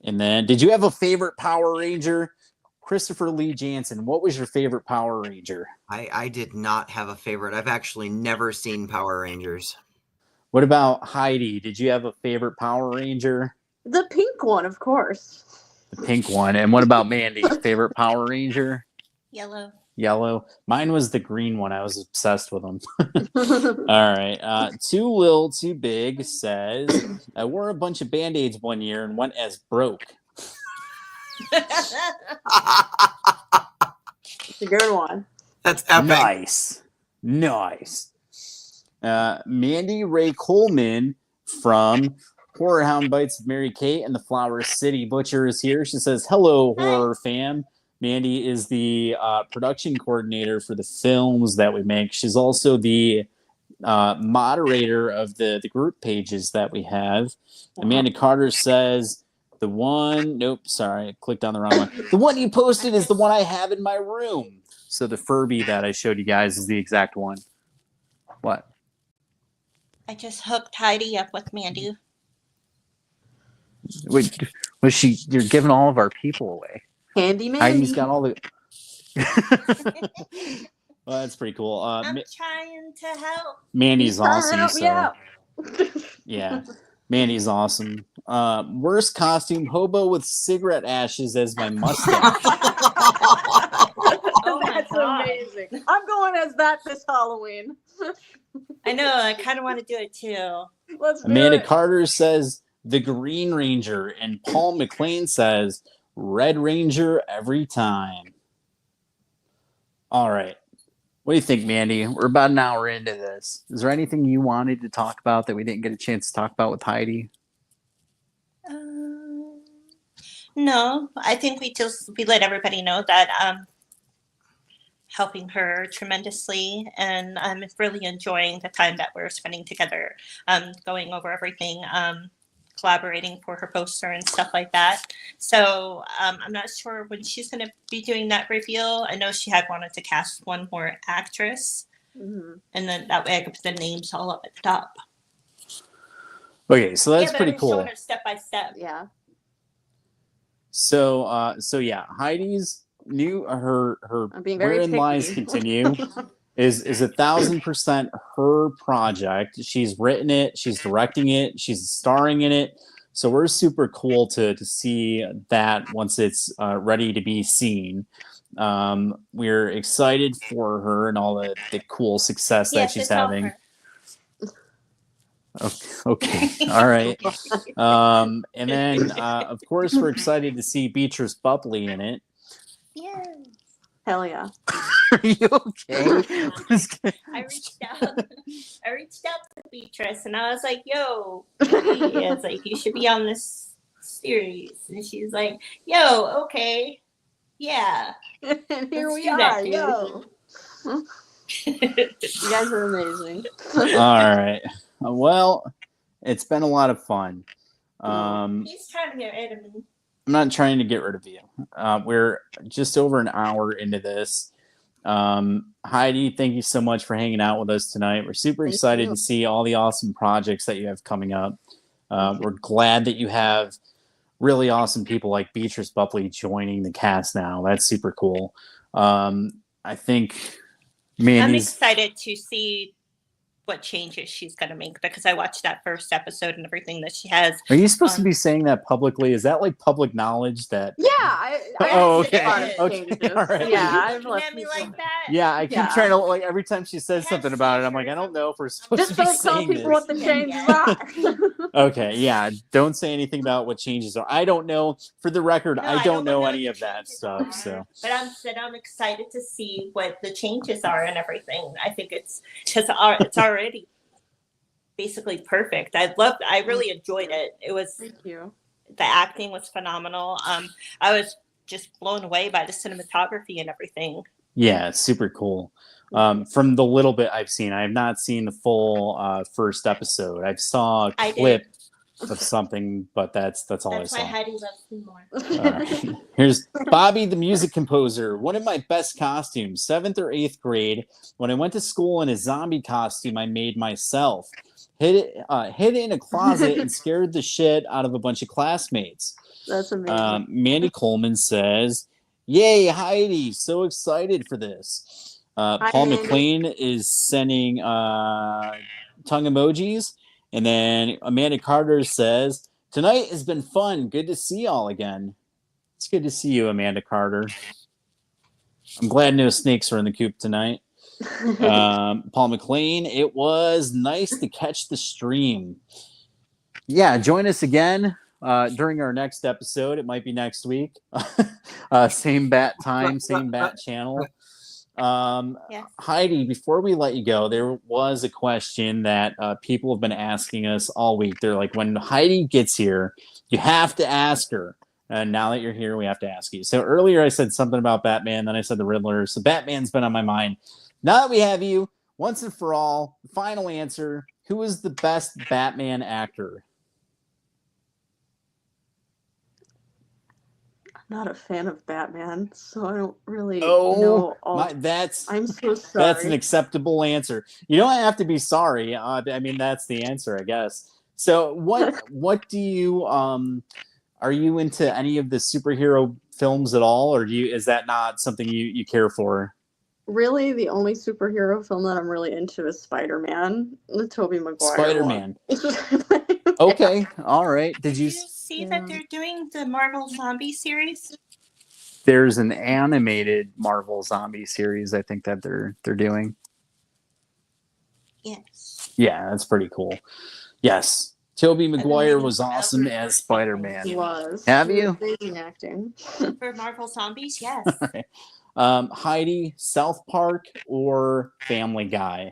And then, did you have a favorite Power Ranger? Christopher Lee Jansen, what was your favorite Power Ranger? I did not have a favorite. I've actually never seen Power Rangers. What about Heidi? Did you have a favorite Power Ranger? The pink one, of course. The pink one. And what about Mandy? Favorite Power Ranger? Yellow. Yellow. Mine was the green one. I was obsessed with them. All right. Too Little, Too Big says, I wore a bunch of Band-Aids one year and went as broke. It's a good one. That's epic. Nice. Mandy Ray Coleman from Horror Hound Bites with Mary Kate and the Flower City Butcher is here. She says, hello, horror fam. Mandy is the production coordinator for the films that we make. She's also the moderator of the group pages that we have. Amanda Carter says the one. Nope, sorry, I clicked on the wrong one. The one you posted is the one I have in my room. So the Furby that I showed you guys is the exact one. What? I just hooked Heidi up with Mandy. Wait, was she? You're giving all of our people away. Handy Mandy. Heidi's got all the. Well, that's pretty cool. I'm trying to help. Mandy's awesome. Help me out. Yeah, Mandy's awesome. Worst costume: hobo with cigarette ashes as my mustache. Oh my That's God. amazing. I'm going as that this Halloween. I know. I kind of want to do it too. Let's do Amanda it. Carter says the Green Ranger, and Paul McLean says Red Ranger every time. All right. What do you think, Mandy? We're about an hour into this. Is there anything you wanted to talk about that we didn't get a chance to talk about with Heidi? No, I think we let everybody know that helping her tremendously, and I'm really enjoying the time that we're spending together, going over everything, collaborating for her poster and stuff like that. So I'm not sure when she's going to be doing that reveal. I know she had wanted to cast one more actress, and then that way I could put the names all up at the top. Okay, so that's but pretty I'm cool. showing her step by step. Yeah. So yeah, Heidi's new her I'm being very Wherein picky. Lies Continue is 1,000% her project. She's written it, she's directing it, she's starring in it. So we're super cool to see that once it's ready to be seen. We're excited for her and all the cool success that she's having. Okay. All right. And then, of course, we're excited to see Beatrice Bupley in it. Yes. Hell yeah. Are you okay? I reached out to Beatrice and I was like, yo, it's like, you should be on this series. And she's like, yo, okay. Yeah. And here Let's we do are. that, dude. Yo. You guys are amazing. All right. Well, it's been a lot of fun. He's trying to get rid of me. I'm not trying to get rid of you. We're just over an hour into this. Heidi, thank you so much for hanging out with us tonight. We're super excited to see all the awesome projects that you have coming up. We're glad that you have really awesome people like Beatrice Bupley joining the cast now. That's super cool. I think I'm excited to see what changes she's going to make because I watched that first episode and everything that she has. Are you supposed to be saying that publicly? Is that like public knowledge that? Yeah. I okay. All right. Yeah. I've You met me like that? Yeah, I keep trying to, like, every time she says something about it, I'm like, I don't know if we're supposed to be Just tell saying people this. what the changes are. Okay, yeah, don't say anything about what changes are. I don't know. For the record, No, I don't know what any the of that changes stuff. are. So, But I'm excited to see what the changes are and everything. I think it's because it's already basically perfect. I really enjoyed it. It was. Thank you. The acting was phenomenal. I was just blown away by the cinematography and everything. yeah, it's super cool. From the little bit I've seen, I have not seen the full first episode. I saw a clip of something, but that's all I saw. That's why Heidi loves me more. All right. Here's Bobby, the music composer. One of my best costumes, 7th or 8th grade, when I went to school in a zombie costume I made myself. Hid it in a closet and scared the shit out of a bunch of classmates. That's amazing. Mandy Coleman says, "Yay, Heidi! So excited for this." Paul Mandy. McLean is sending tongue emojis. And then Amanda Carter says, "Tonight has been fun. Good to see y'all again." It's good to see you, Amanda Carter. I'm glad no snakes were in the coop tonight. Paul McLean, it was nice to catch the stream. Yeah, join us again during our next episode. It might be next week. Same bat time, same bat channel. Yes. Heidi, before we let you go, there was a question that people have been asking us all week. They're like, when Heidi gets here, you have to ask her And now that you're here, we have to ask you. So earlier I said something about Batman, then I said the Riddler. So Batman's been on my mind. Now that we have you, once and for all, final answer. Who is the best Batman actor? I'm not a fan of Batman, so I don't really Oh, know all. I'm so sorry. That's an acceptable answer. You don't have to be sorry. I mean, that's the answer, I guess. So what do you are you into any of the superhero films at all, or is that not something you care for? Really, the only superhero film that I'm really into is Spider-Man, the Tobey Maguire Spider-Man. one. Okay, all right. Did you see that they're doing the Marvel Zombie series? There's an animated Marvel Zombie series, I think, that they're doing. Yes. Yeah, that's pretty cool. Yes. Tobey Maguire was awesome as Spider-Man. He was. Have you? Amazing acting. For Marvel Zombies, yes. Heidi, South Park or Family Guy?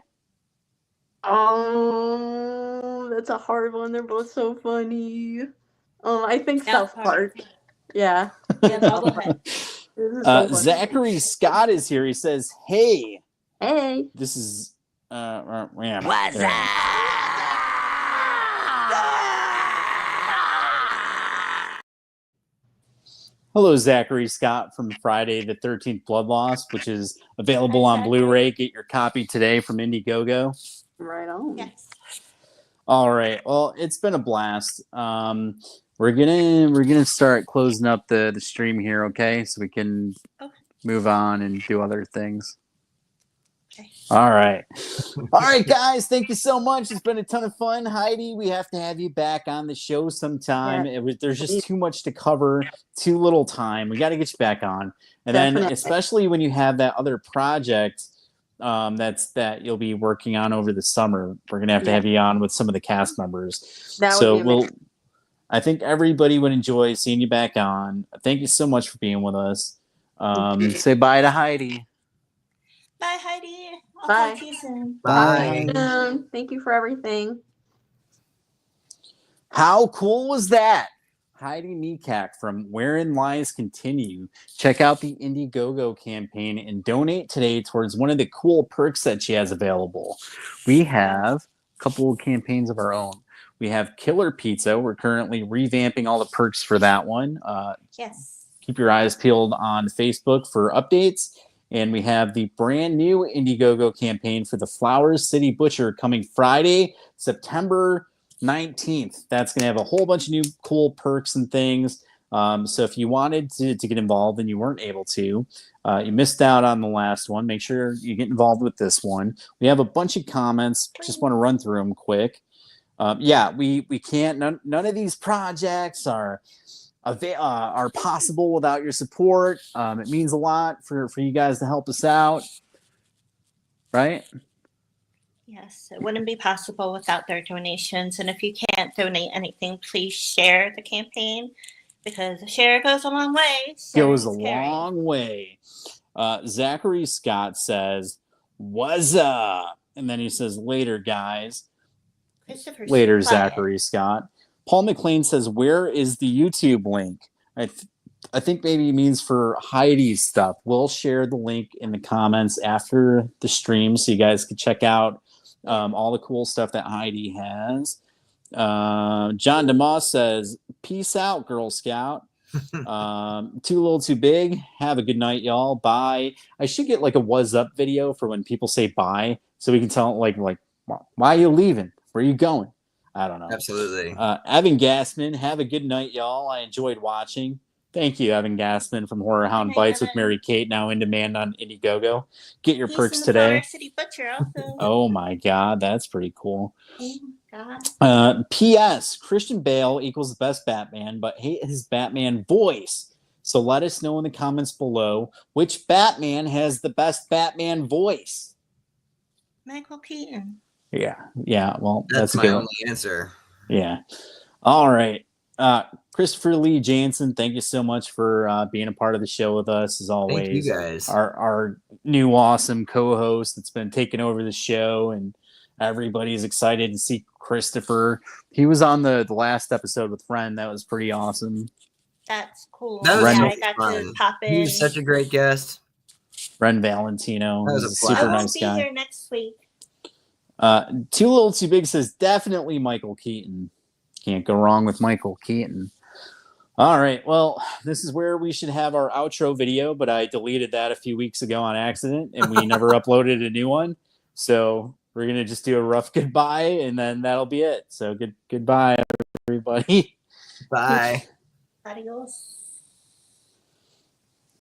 Oh, that's a hard one. They're both so funny. I think South Park. Yeah. Zachary Scott is here. He says, "Hey, this is what's up?" Hello, Zachary Scott from Friday the 13th Blood Loss, which is available on Blu-ray. Get your copy today from Indiegogo. Right on. Yes. All right. Well, it's been a blast. We're gonna start closing up the stream here, okay? So we can move on and do other things. Okay. All right, guys. Thank you so much. It's been a ton of fun, Heidi. We have to have you back on the show sometime. Yeah. There's just too much to cover, too little time. We got to get you back on, and then especially when you have that other project that you'll be working on over the summer. We're gonna have to have you on with some of the cast members. I think everybody would enjoy seeing you back on. Thank you so much for being with us. Say bye to Heidi. Bye, Heidi. I'll Bye. talk to you soon. Bye. Thank you for everything. How cool was that? Heidi Mikac from Wherein Lies Continue. Check out the Indiegogo campaign and donate today towards one of the cool perks that she has available. We have a couple of campaigns of our own. We have Killer Pizza. We're currently revamping all the perks for that one. Yes. Keep your eyes peeled on Facebook for updates. And we have the brand new Indiegogo campaign for the Flowers City Butcher coming Friday, September 19th. That's going to have a whole bunch of new cool perks and things. So if you wanted to get involved and you weren't able to, you missed out on the last one, make sure you get involved with this one. We have a bunch of comments. Just want to run through them quick. We can't. None of these projects are possible without your support. It means a lot for you guys to help us out, right? Yes, it wouldn't be possible without their donations. And if you can't donate anything, please share the campaign because a share goes a long way. Goes a long way. Zachary Scott says, "What's up?" And then he says, "Later, guys." Later, Zachary Scott. Paul McLean says, "Where is the YouTube link?" I think maybe he means for Heidi's stuff. We'll share the link in the comments after the stream so you guys can check out all the cool stuff that Heidi has. John DeMoss says, "Peace out, Girl Scout." Too little, too big. Have a good night, y'all. Bye. I should get like a "was up" video for when people say bye, so we can tell like why are you leaving? Where are you going? I don't know. Absolutely. Evan Gassman, have a good night, y'all. I enjoyed watching. Thank you, Evan Gassman from Horror Hound Bites with Mary Kate, now in demand on Indiegogo. Get your perks today. City Butcher also. Oh my God, that's pretty cool. Oh my God. P.S. Christian Bale equals the best Batman, but hate his Batman voice. So let us know in the comments below which Batman has the best Batman voice. Michael Keaton. Yeah. Well, that's my only answer. Yeah. All right. Christopher Lee Jansen, thank you so much for being a part of the show with us as always. Thank you guys. Our new awesome co-host that's been taking over the show, and everybody's excited to see Christopher. He was on the last episode with Friend. That was pretty awesome. That's cool. That was Ren- Yeah, really I got fun. to pop in. He was such a great guest. Ren Valentino. That was He's a a super I won't nice be guy. here next week. Too Little Too Big says definitely Michael Keaton. Can't go wrong with Michael Keaton. All right. Well, this is where we should have our outro video, but I deleted that a few weeks ago on accident and we never uploaded a new one. So we're going to just do a rough goodbye and then that'll be it. So goodbye, everybody. Bye. Adios.